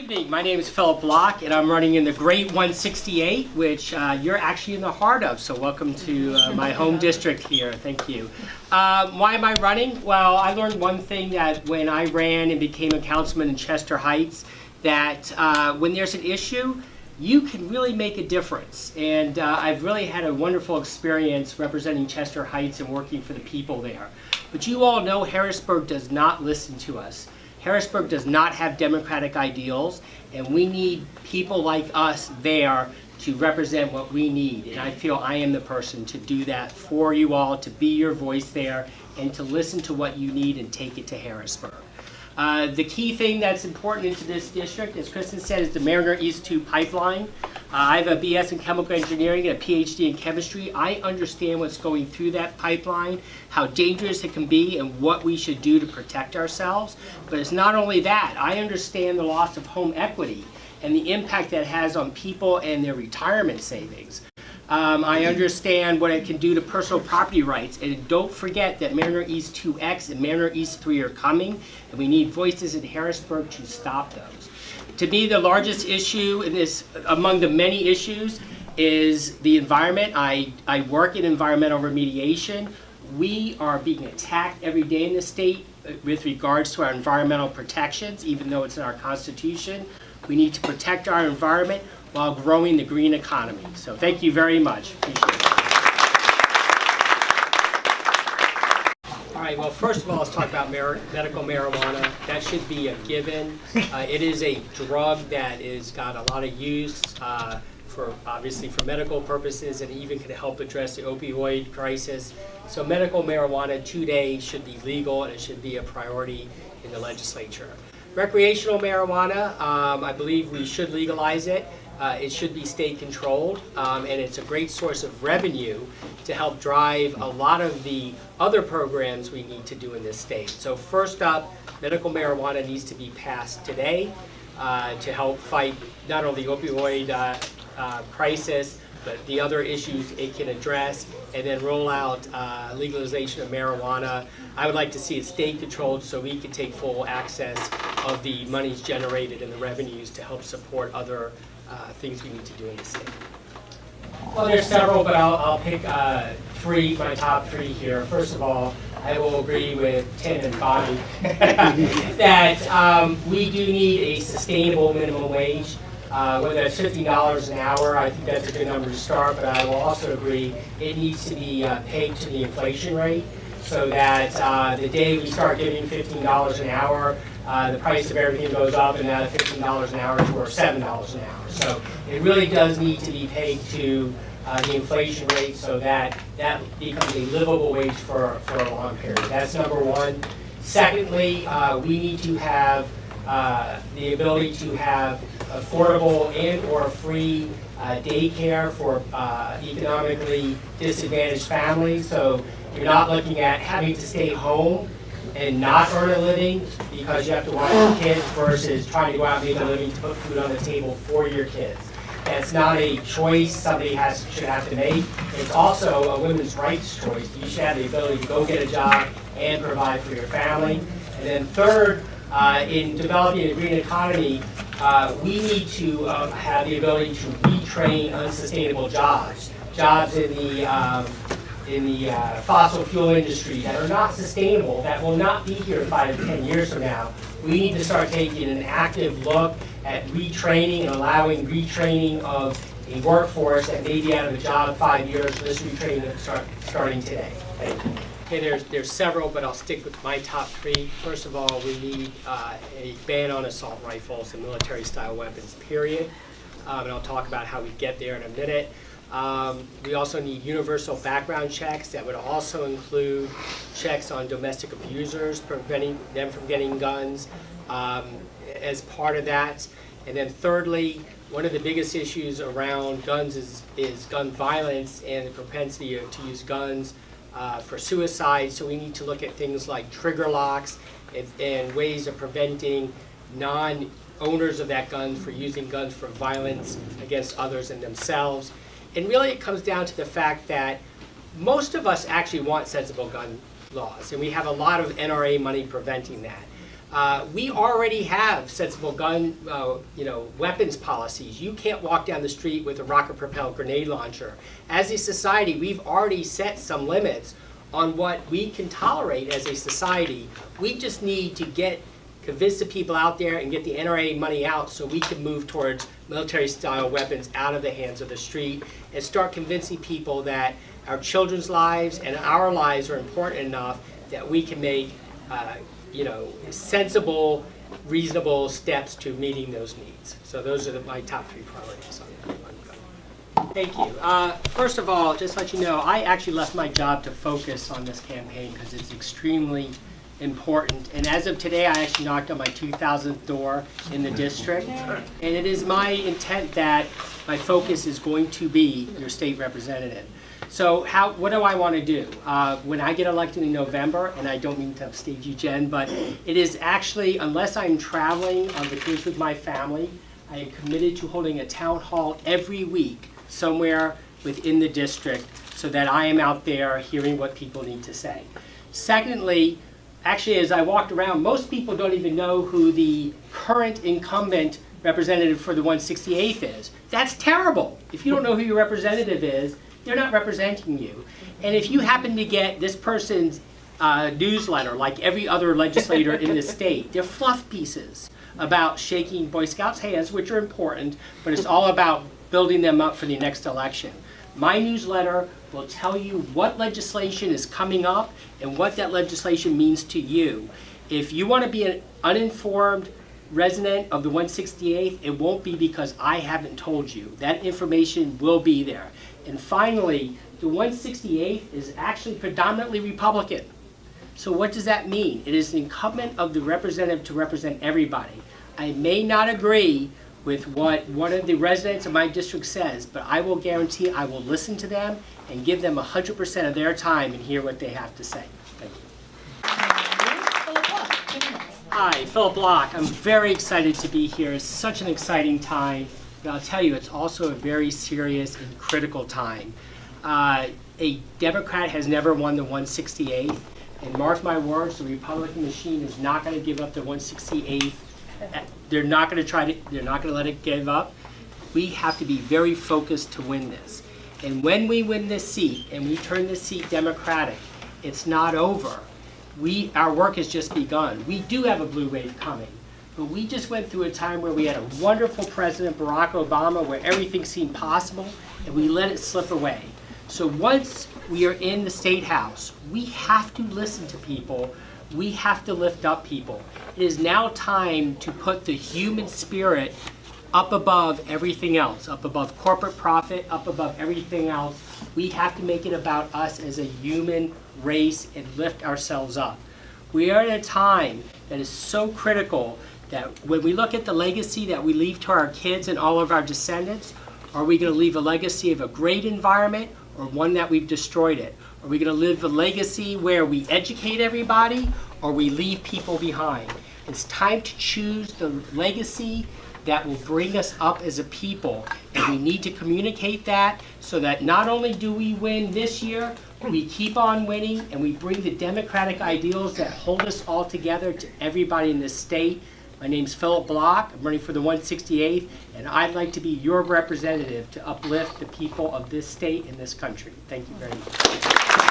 evening. My name is Phillip Bloc, and I'm running in the Great 168, which you're actually in the heart of. So welcome to my home district here. Thank you. Why am I running? Well, I learned one thing that when I ran and became a councilman in Chester Heights, that when there's an issue, you can really make a difference. And I've really had a wonderful experience representing Chester Heights and working for the people there. But you all know Harrisburg does not listen to us. Harrisburg does not have democratic ideals, and we need people like us there to represent what we need. And I feel I am the person to do that for you all, to be your voice there, and to listen to what you need and take it to Harrisburg. The key thing that's important into this district, as Kristen said, is the Mariner East 2 pipeline. I have a BS in chemical engineering and a PhD in chemistry. I understand what's going through that pipeline, how dangerous it can be, and what we should do to protect ourselves. But it's not only that. I understand the loss of home equity and the impact that has on people and their retirement savings. I understand what it can do to personal property rights, and don't forget that Mariner East 2X and Mariner East 3 are coming, and we need voices in Harrisburg to stop those. To me, the largest issue in this, among the many issues, is the environment. I work in environmental remediation. We are being attacked every day in the state with regards to our environmental protections, even though it's in our Constitution. We need to protect our environment while growing the green economy. So thank you very much. Appreciate it. All right, well, first of all, let's talk about medical marijuana. That should be a given. It is a drug that has got a lot of use obviously for medical purposes, and even can help address the opioid crisis. So medical marijuana today should be legal, and it should be a priority in the legislature. Recreational marijuana, I believe we should legalize it. It should be state controlled, and it's a great source of revenue to help drive a lot of the other programs we need to do in this state. So first up, medical marijuana needs to be passed today to help fight not only the opioid crisis, but the other issues it can address, and then roll out legalization of marijuana. I would like to see it state controlled so we can take full access of the monies generated and the revenues to help support other things we need to do in the state. Well, there's several, but I'll pick my top three here. First of all, I will agree with Tim and Bonnie that we do need a sustainable minimum wage. Whether it's $50 an hour, I think that's a good number to start, but I will also agree it needs to be pegged to the inflation rate so that the day we start giving $15 an hour, the price of everything goes up, and now the $15 an hour is worth $7 an hour. So it really does need to be paid to the inflation rate so that that becomes a livable wage for a long period. That's number one. Secondly, we need to have the ability to have affordable and or free daycare for economically disadvantaged families. So you're not looking at having to stay home and not earn a living because you have to watch your kids versus trying to go out and make a living to put food on the table for your kids. That's not a choice somebody should have to make. It's also a women's rights choice. You should have the ability to go get a job and provide for your family. And then third, in developing a green economy, we need to have the ability to retrain unsustainable jobs in the fossil fuel industry that are not sustainable, that will not be here 5 to 10 years from now. We need to start taking an active look at retraining and allowing retraining of a workforce that may be out of a job in 5 years. Let's retrain them starting today. Thank you. Okay, there's several, but I'll stick with my top three. First of all, we need a ban on assault rifles and military-style weapons, period. And I'll talk about how we get there in a minute. We also need universal background checks that would also include checks on domestic abusers, preventing them from getting guns as part of that. And then thirdly, one of the biggest issues around guns is gun violence and the propensity to use guns for suicide. So we need to look at things like trigger locks and ways of preventing non-owners of that gun for using guns for violence against others and themselves. And really it comes down to the fact that most of us actually want sensible gun laws, and we have a lot of NRA money preventing that. We already have sensible gun, weapons policies. You can't walk down the street with a rocket-propelled grenade launcher. As a society, we've already set some limits on what we can tolerate as a society. We just need to convince the people out there and get the NRA money out so we can move towards military-style weapons out of the hands of the street and start convincing people that our children's lives and our lives are important enough that we can make sensible, reasonable steps to meeting those needs. So those are my top 3 priorities on gun. Thank you. First of all, just to let you know, I actually left my job to focus on this campaign because it's extremely important. And as of today, I actually knocked on my 2,000th door in the district. And it is my intent that my focus is going to be your state representative. So what do I want to do? When I get elected in November, and I don't mean to upstage you, Jen, but it is actually, unless I'm traveling on vacation with my family, I am committed to holding a town hall every week somewhere within the district so that I am out there hearing what people need to say. Secondly, actually, as I walked around, most people don't even know who the current incumbent representative for the 168th is. That's terrible. If you don't know who your representative is, they're not representing you. And if you happen to get this person's newsletter, like every other legislator in the state, they're fluff pieces about shaking Boy Scouts' hands, which are important, but it's all about building them up for the next election. My newsletter will tell you what legislation is coming up and what that legislation means to you. If you want to be an uninformed resident of the 168th, it won't be because I haven't told you. That information will be there. And finally, the 168th is actually predominantly Republican. So what does that mean? It is incumbent of the representative to represent everybody. I may not agree with what one of the residents of my district says, but I will guarantee I will listen to them and give them 100% of their time and hear what they have to say. Thank you. Hi, Phillip Bloc. I'm very excited to be here. It's such an exciting time. But I'll tell you, it's also a very serious and critical time. A Democrat has never won the 168th, and mark my words, the Republican machine is not going to give up the 168th. They're not going to let it give up. We have to be very focused to win this. And when we win this seat and we turn this seat Democratic, it's not over. Our work has just begun. We do have a blue wave coming. But we just went through a time where we had a wonderful President, Barack Obama, where everything seemed possible, and we let it slip away. So once we are in the State House, we have to listen to people. We have to lift up people. It is now time to put the human spirit up above everything else, up above corporate profit, up above everything else. We have to make it about us as a human race and lift ourselves up. We are at a time that is so critical that when we look at the legacy that we leave to our kids and all of our descendants, are we going to leave a legacy of a great environment or one that we've destroyed it? Are we going to live a legacy where we educate everybody or we leave people behind? It's time to choose the legacy that will bring us up as a people, and we need to communicate that so that not only do we win this year, we keep on winning and we bring the democratic ideals that hold us all together to everybody in this state. My name's Phillip Bloc. I'm running for the 168th, and I'd like to be your representative to uplift the people of this state and this country. Thank you very much.